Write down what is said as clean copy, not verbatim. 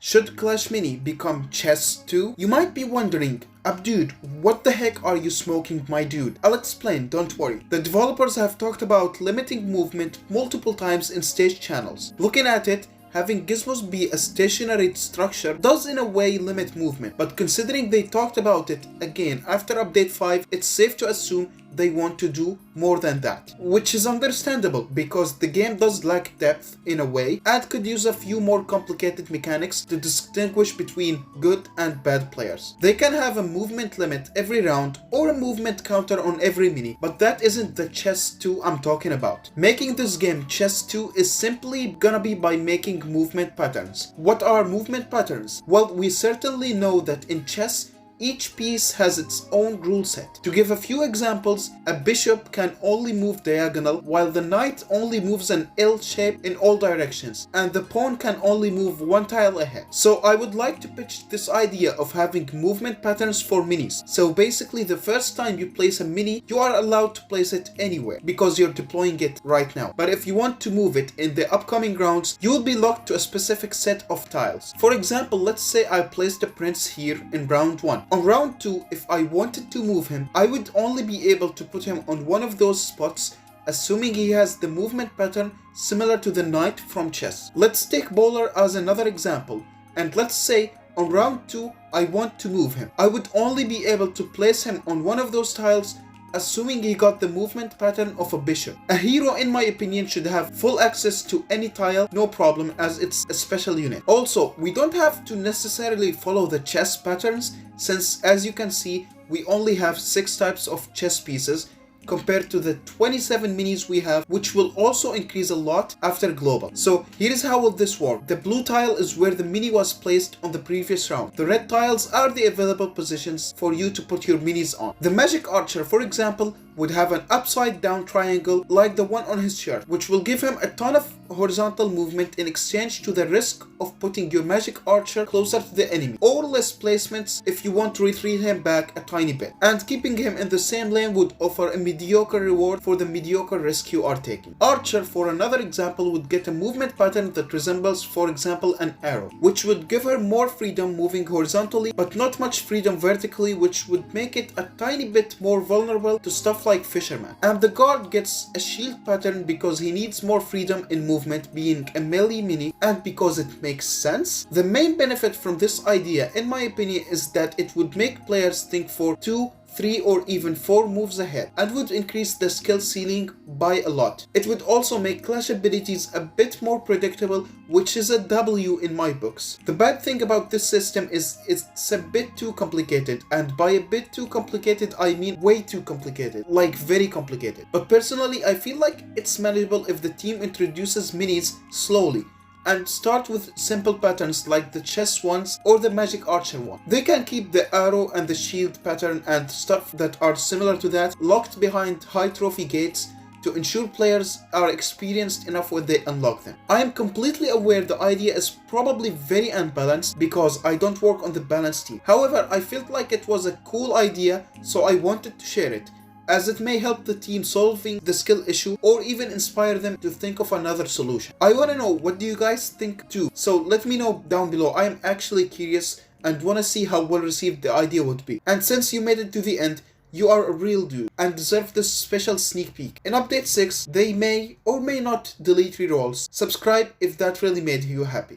Should Clash Mini become Chess 2? You might be wondering, Abdod, what the heck are you smoking, my dude? I'll explain, don't worry. The developers have talked about limiting movement multiple times in stage channels. Looking at it, having gizmos be a stationary structure does in a way limit movement, but considering they talked about it again after update 5, it's safe to assume they want to do more than that, which is understandable because the game does lack depth in a way and could use a few more complicated mechanics to distinguish between good and bad players. They can have a movement limit every round or a movement counter on every mini, but that isn't the Chess 2 I'm talking about. Making this game Chess 2 is simply gonna be by making movement patterns. What are movement patterns? Well, we certainly know that in chess, each piece has its own rule set. To give a few examples, a bishop can only move diagonal, while the knight only moves an L shape in all directions, and the pawn can only move one tile ahead. So I would like to pitch this idea of having movement patterns for minis. So basically, the first time you place a mini, you are allowed to place it anywhere because you're deploying it right now. But if you want to move it in the upcoming rounds, you will be locked to a specific set of tiles. For example, let's say I placed a prince here in round 1. On round 2, if I wanted to move him, I would only be able to put him on one of those spots, assuming he has the movement pattern similar to the knight from chess. Let's take bowler as another example, and let's say on round 2 I want to move him. I would only be able to place him on one of those tiles, assuming he got the movement pattern of a bishop. A hero, in my opinion, should have full access to any tile, no problem, as it's a special unit. Also, we don't have to necessarily follow the chess patterns, since as you can see, we only have 6 types of chess pieces compared to the 27 minis we have, which will also increase a lot after global. So here is how will this work. The blue tile is where the mini was placed on the previous round. The red tiles are the available positions for you to put your minis on. The magic archer, for example, would have an upside down triangle like the one on his shirt, which will give him a ton of horizontal movement in exchange to the risk of putting your magic archer closer to the enemy, or less placements if you want to retreat him back a tiny bit. And keeping him in the same lane would offer a mediocre reward for the mediocre risk you are taking. Archer, for another example, would get a movement pattern that resembles, for example, an arrow, which would give her more freedom moving horizontally but not much freedom vertically, which would make it a tiny bit more vulnerable to stuff like fisherman. And the guard gets a shield pattern because he needs more freedom in movement, being a melee mini, and because it makes sense. The main benefit from this idea, in my opinion, is that it would make players think for 2, 3 or even 4 moves ahead and would increase the skill ceiling by a lot. It would also make clash abilities a bit more predictable, which is a W in my books. The bad thing about this system is it's a bit too complicated, and by a bit too complicated I mean way too complicated, like very complicated. But personally I feel like it's manageable if the team introduces minis slowly and start with simple patterns like the chess ones or the magic archer one. They can keep the arrow and the shield pattern and stuff that are similar to that locked behind high trophy gates to ensure players are experienced enough when they unlock them. I am completely aware the idea is probably very unbalanced because I don't work on the balance team. However, I felt like it was a cool idea, so I wanted to share it, as it may help the team solving the skill issue or even inspire them to think of another solution. I want to know, what do you guys think too? So let me know down below. I am actually curious and want to see how well received the idea would be. And since you made it to the end, you are a real dude and deserve this special sneak peek. In update 6, they may or may not delete rerolls. Subscribe if that really made you happy.